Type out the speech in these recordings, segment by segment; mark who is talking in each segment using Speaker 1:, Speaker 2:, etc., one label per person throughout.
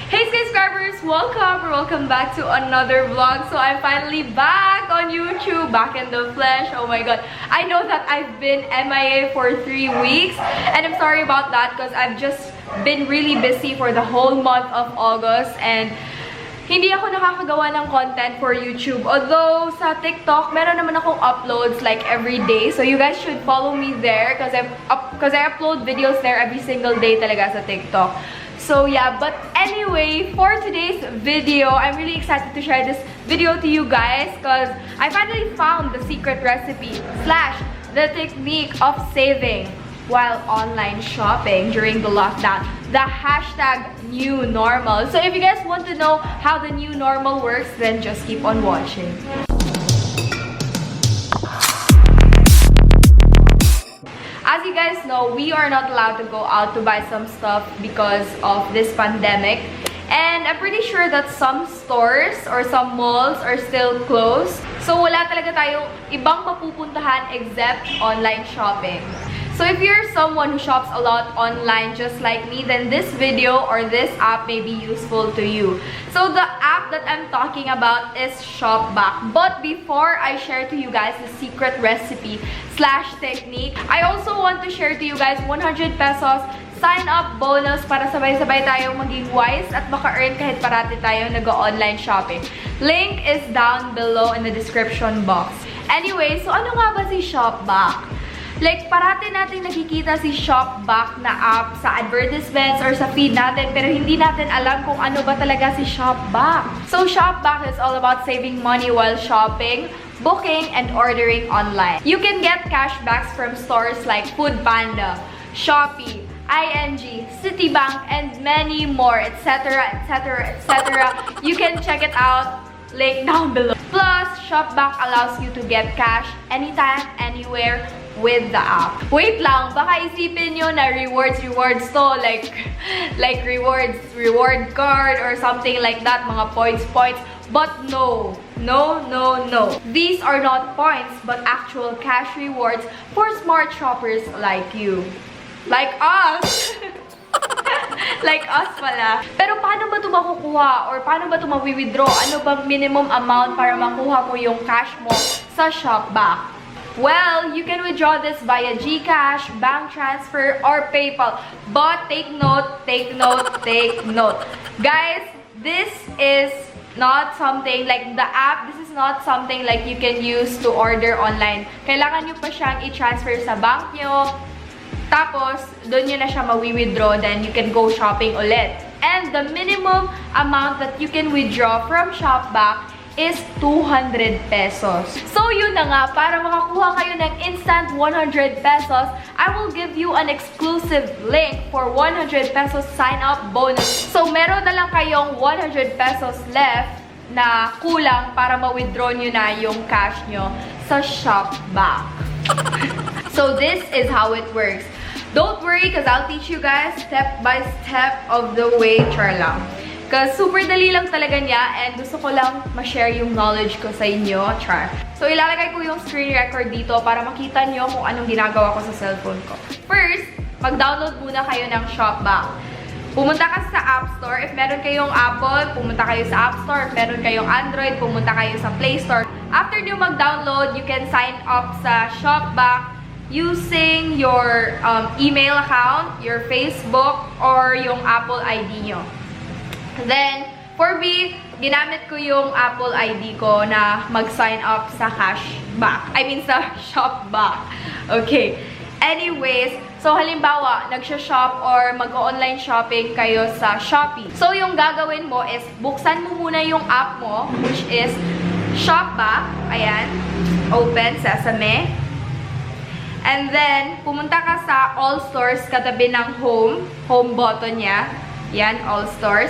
Speaker 1: Hey subscribers! Welcome back to another vlog. So I'm finally back on YouTube, back in the flesh. Oh my god. I know that I've been MIA for 3 weeks and I'm sorry about that because I've just been really busy for the whole month of August and hindi ako nakakagawa ng content for YouTube. Although sa TikTok, meron naman akong uploads like every day. So you guys should follow me there because I upload videos there every single day talaga sa TikTok. So yeah, but anyway, for today's video, I'm really excited to share this video to you guys because I finally found the secret recipe / the technique of saving while online shopping during the lockdown. The hashtag new normal. So if you guys want to know how the new normal works, then just keep on watching. As you guys know, we are not allowed to go out to buy some stuff because of this pandemic. And I'm pretty sure that some stores or some malls are still closed. So wala talaga tayong ibang mapupuntahan except online shopping. So if you're someone who shops a lot online just like me, then this video or this app may be useful to you. So the app that I'm talking about is Shopback. But before I share to you guys the secret recipe / technique, I also want to share to you guys 100 pesos sign-up bonus para sabay-sabay tayong maging wise at maka-earn kahit parati tayo nag-online shopping. Link is down below in the description box. Anyway, so ano nga ba si Shopback? Like, parati natin nakikita si Shopback na app sa advertisements or sa feed natin, pero hindi natin alam kung ano ba talaga si Shopback. So, Shopback is all about saving money while shopping, booking, and ordering online. You can get cashbacks from stores like foodpanda, Shopee, ING, Citibank, and many more, etc, etc, etc. You can check it out. Link down below. Plus, Shopback allows you to get cash anytime, anywhere with the app. Wait lang, baka isipin nyo na rewards to, like reward card or something like that, mga points. But no. These are not points, but actual cash rewards for smart shoppers like you. Like us! Like us pala. Pero paano ba ito makukuha? Or paano ba ito ma-withdraw? Ano bang minimum amount para makuha mo yung cash mo sa Shopback? Well, you can withdraw this via GCash, bank transfer, or PayPal. But take note. Guys, this is not something like the app. This is not something like you can use to order online. Kailangan nyo pa siyang i-transfer sa bank nyo. Tapos, doon nyo na siya ma-withdraw. Then, you can go shopping ulit. And the minimum amount that you can withdraw from Shopback is 200 pesos. So, yun na nga. Para makakuha kayo ng instant 100 pesos, I will give you an exclusive link for 100 pesos sign-up bonus. So, meron na lang kayong 100 pesos left na kulang para ma-withdraw nyo na yung cash nyo sa Shopback. So, this is how it works. Don't worry, because I'll teach you guys step by step of the way, char lang. Because super dali lang talaga niya and gusto ko lang ma-share yung knowledge ko sa inyo, char. So, ilalagay ko yung screen record dito para makita nyo kung anong ginagawa ko sa cellphone ko. First, mag-download muna kayo ng Shopback. Pumunta ka sa App Store. If meron kayong Apple, pumunta kayo sa App Store. If meron kayong Android, pumunta kayo sa Play Store. After nyo mag-download, you can sign up sa Shopback using your email account, your Facebook, or yung Apple ID nyo. Then, for me, ginamit ko yung Apple ID ko na mag-sign up sa Cashback. I mean, sa Shopback. Okay. Anyways, so halimbawa, nagsha-shop or mag-online shopping kayo sa Shopee. So, yung gagawin mo is, buksan mo muna yung app mo, which is Shopback. Ayan. Open, sesame. And then, pumunta ka sa All Stores katabi ng home button niya. Yan, All Stores.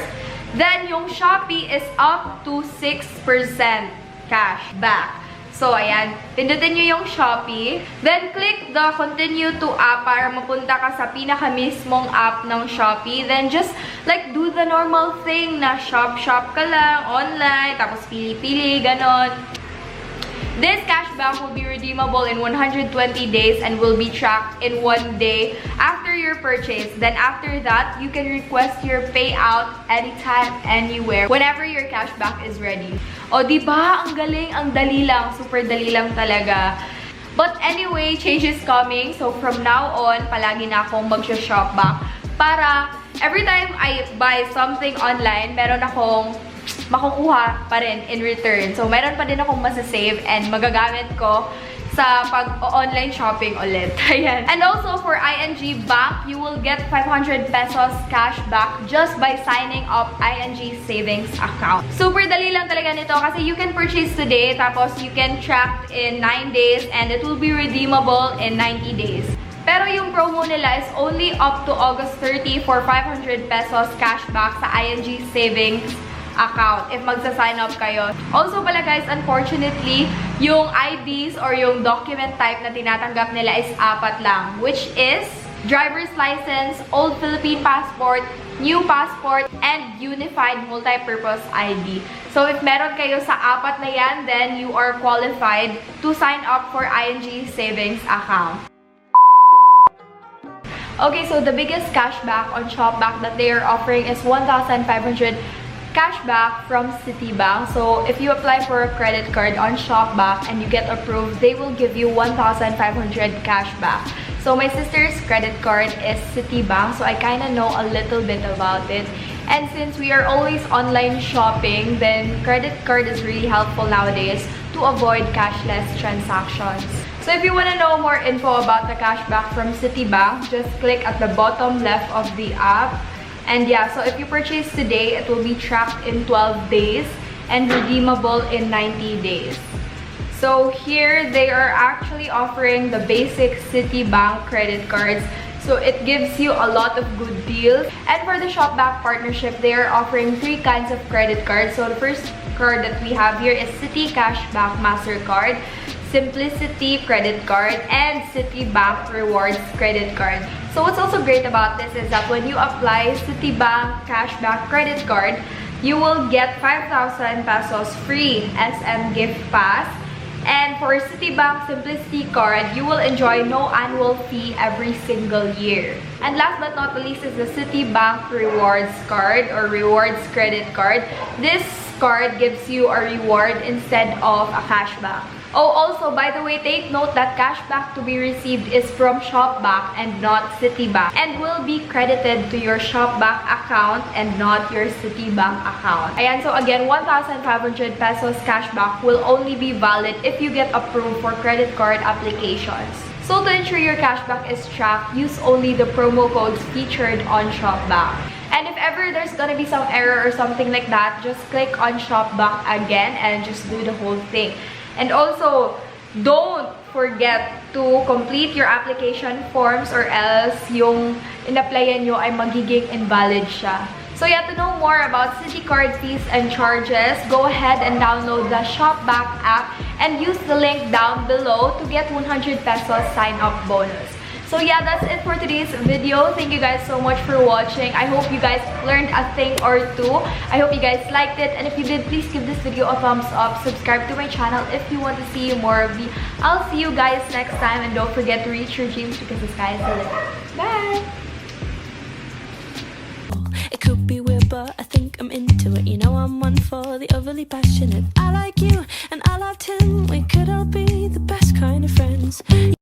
Speaker 1: Then, yung Shopee is up to 6% cashback. So, ayan. Pindutin nyo yung Shopee. Then, click the Continue to App para mapunta ka sa pinaka-mismong app ng Shopee. Then, just like do the normal thing na shop ka lang online, tapos pili-pili, ganon. This cashback will be redeemable in 120 days and will be tracked in 1 day after your purchase. Then after that, you can request your payout anytime, anywhere, whenever your cashback is ready. O, diba? Ang galing, ang dali lang. Super dali lang talaga. But anyway, change is coming. So from now on, palagi na akong mag-shopback para every time I buy something online, meron akong makukuha pa rin in return. So, meron pa din akong masasave and magagamit ko sa pag-online shopping ulit. Ayan. And also, for ING Bank, you will get 500 pesos cashback just by signing up ING savings account. Super dali lang talaga nito kasi you can purchase today, tapos you can track in 9 days and it will be redeemable in 90 days. Pero yung promo nila is only up to August 30 for 500 pesos cashback sa ING savings account if magsa-sign up kayo. Also pala guys, unfortunately, yung IDs or yung document type na tinatanggap nila is 4 lang, which is driver's license, old Philippine passport, new passport, and unified multi-purpose ID. So if meron kayo sa 4 na yan, then you are qualified to sign up for ING savings account. Okay, so the biggest cashback on Shopback that they are offering is 1,500 cashback from Citibank. So if you apply for a credit card on Shopback and you get approved, they will give you 1,500 cashback. So my sister's credit card is Citibank, so I kind of know a little bit about it. And since we are always online shopping, then credit card is really helpful nowadays to avoid cashless transactions. So if you want to know more info about the cashback from Citibank, just click at the bottom left of the app. And yeah, so if you purchase today, it will be tracked in 12 days and redeemable in 90 days. So here, they are actually offering the basic Citibank credit cards. So it gives you a lot of good deals. And for the Shopback partnership, they are offering 3 kinds of credit cards. So the first card that we have here is Citi Cashback Mastercard, Simplicity Credit Card, and Citibank Rewards Credit Card. So what's also great about this is that when you apply Citibank Cashback Credit Card, you will get 5,000 pesos free SM gift pass. And for Citibank Simplicity Card, you will enjoy no annual fee every single year. And last but not the least is the Citibank Rewards Card or Rewards Credit Card. This card gives you a reward instead of a cashback. Oh, also, by the way, take note that cashback to be received is from Shopback and not Citibank and will be credited to your Shopback account and not your Citibank account. Ayan, so again, 1,500 pesos cashback will only be valid if you get approved for credit card applications. So to ensure your cashback is tracked, use only the promo codes featured on Shopback. And if ever there's gonna be some error or something like that, just click on Shopback again and just do the whole thing. And also, don't forget to complete your application forms or else yung in-applyan nyo ay magiging invalid siya. So yeah, to know more about Citi card fees and charges, go ahead and download the Shopback app and use the link down below to get 100 pesos sign-up bonus. So yeah, that's it for today's video. Thank you guys so much for watching. I hope you guys learned a thing or two. I hope you guys liked it. And if you did, please give this video a thumbs up. Subscribe to my channel if you want to see more of me. I'll see you guys next time. And don't forget to reach your dreams because the sky is the limit. Bye!
Speaker 2: It could be weird, but I think I'm into it. You know I'm one for the overly passionate. I like you and I loved him. We could all be the best kind of friends.